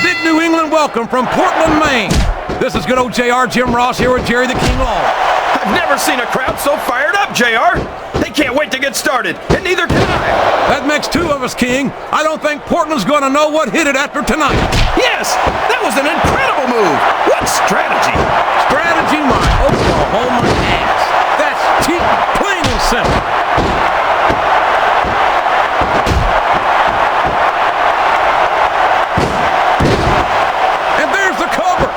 big New England welcome from Portland, Maine. This is good old JR, Jim Ross here with Jerry the King Lawler. I've never seen a crowd so fired up, JR. They can't wait to get started, and neither can I. That makes two of us, King. I don't think Portland's going to know what hit it after tonight. Yes, that was an incredible move. What strategy? Strategy, my Oklahoma ass. That's cheating, plain and simple. And there's the cover.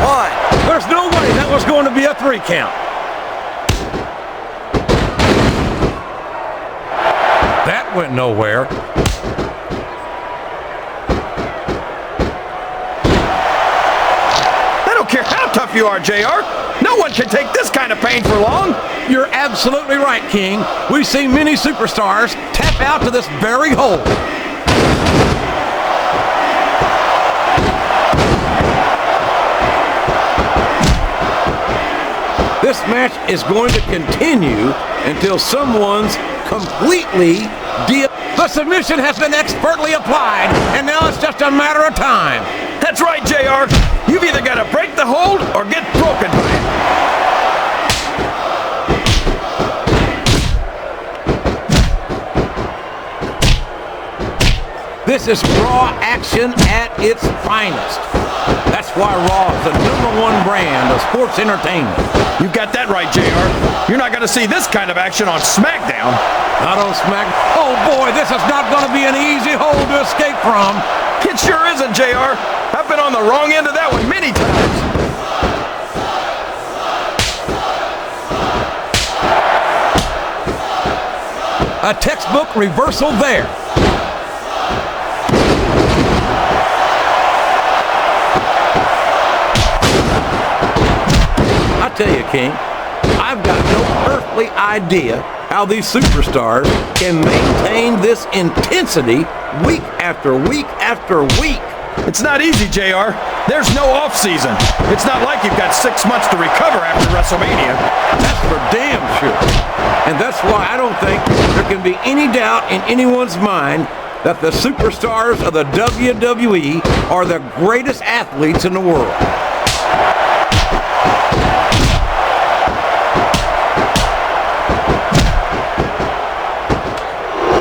What? There's no way that was going to be a 3 count. That went nowhere. I don't care how tough you are, JR. No one can take this kind of pain for long. You're absolutely right, King. We've seen many superstars tap out to this very hole. This match is going to continue until someone's completely The submission has been expertly applied, and now it's just a matter of time. That's right, JR. You've either got to break the hold or get broken by it. This is Raw action at its finest. That's why Raw is the #1 brand of sports entertainment. You got that right, JR. You're not going to see this kind of action on SmackDown. Not on SmackDown. Oh boy, this is not going to be an easy hole to escape from. It sure isn't, JR. I've been on the wrong end of that one many times. A textbook reversal there. I tell you, King, I've got no earthly idea how these superstars can maintain this intensity week after week after week. It's not easy, JR. There's no off-season. It's not like you've got 6 months to recover after WrestleMania. That's for damn sure. And that's why I don't think there can be any doubt in anyone's mind that the superstars of the WWE are the greatest athletes in the world.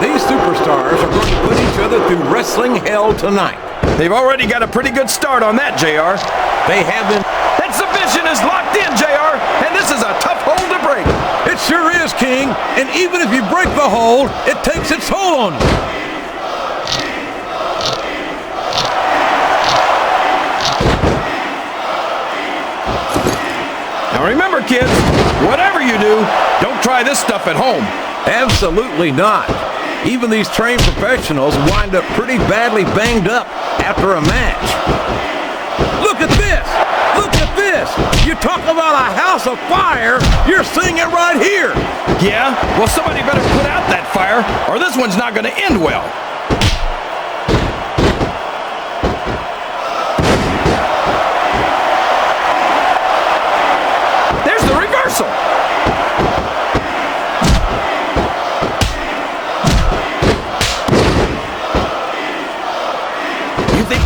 These superstars are going to put each other through wrestling hell tonight. They've already got a pretty good start on that, JR. They have been. That submission is locked in, JR, and this is a tough hold to break. It sure is, King. And even if you break the hold, it takes its toll on you. Now remember, kids, whatever you do, don't try this stuff at home. Absolutely not. Even these trained professionals wind up pretty badly banged up after a match. Look at this! Look at this! You talk about a house of fire, you're seeing it right here! Yeah? Well, somebody better put out that fire, or this one's not going to end well. There's the reversal!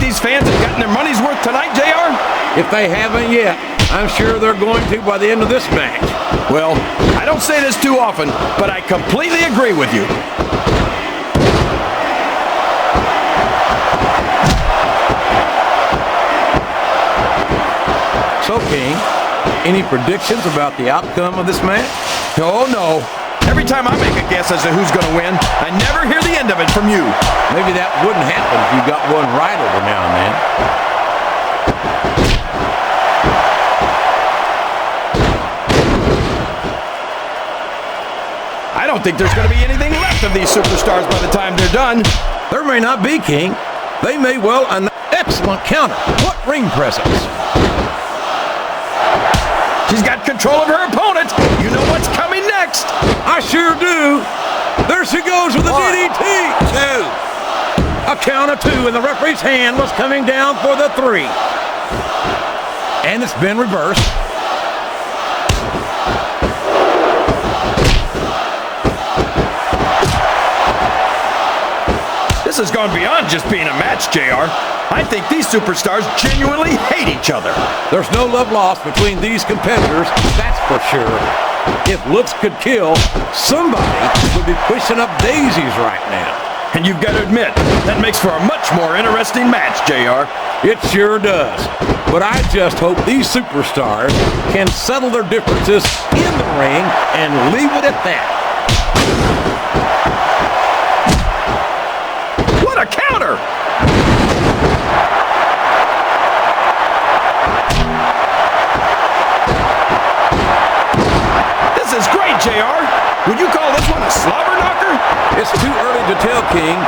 These fans have gotten their money's worth tonight, JR? If they haven't yet, I'm sure they're going to by the end of this match. Well, I don't say this too often, but I completely agree with you. So, King, any predictions about the outcome of this match? Oh, no. Every time I make a guess as to who's going to win, I never hear the end of it from you. Maybe that wouldn't happen if you got one right every now and then. I don't think there's going to be anything left of these superstars by the time they're done. There may not be, King. They may well an excellent counter. What ring presence? She's got control of her opponent. You know what's coming next. I sure do. There she goes with the DDT. 2. A count of 2, and the referee's hand was coming down for the 3. And it's been reversed. This has gone beyond just being a match, JR. I think these superstars genuinely hate each other. There's no love lost between these competitors, that's for sure. If looks could kill, somebody would be pushing up daisies right now. And you've got to admit, that makes for a much more interesting match, JR. It sure does. But I just hope these superstars can settle their differences in the ring and leave it at that. What a counter! This is great, JR. Would you call this one a slobber knocker? It's too early to tell, King,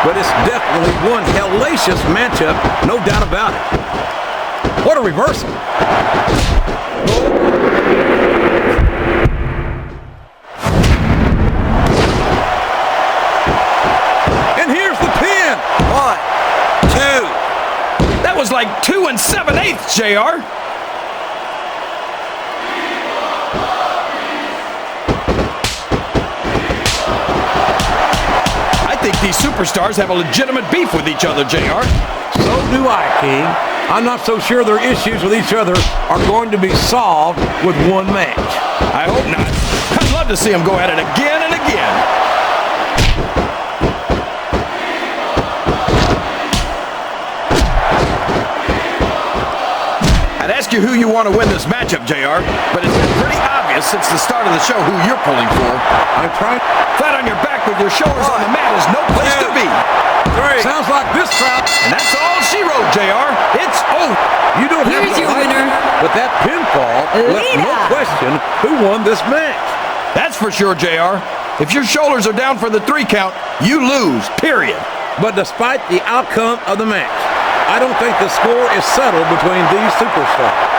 but it's definitely one hellacious matchup, no doubt about it. What a reversal. And here's the pin. 1, 2. That was like 2 7/8, JR. I think these superstars have a legitimate beef with each other, JR. So do I, King. I'm not so sure their issues with each other are going to be solved with one match. I hope not. I'd love to see them go at it again and again. I'd ask you who you want to win this matchup, JR, but it's been pretty obvious since the start of the show who you're pulling for. I'm trying. Flat on your back with your shoulders on the mat is no place to be. 3. Sounds like this crowd. And that's all she wrote, JR. It's over. You don't have Here's to your like winner, it, but that pinfall left no Lita. question who won this match. That's for sure, JR. If your shoulders are down for the 3 count, you lose, period. But despite the outcome of the match, I don't think the score is settled between these superstars.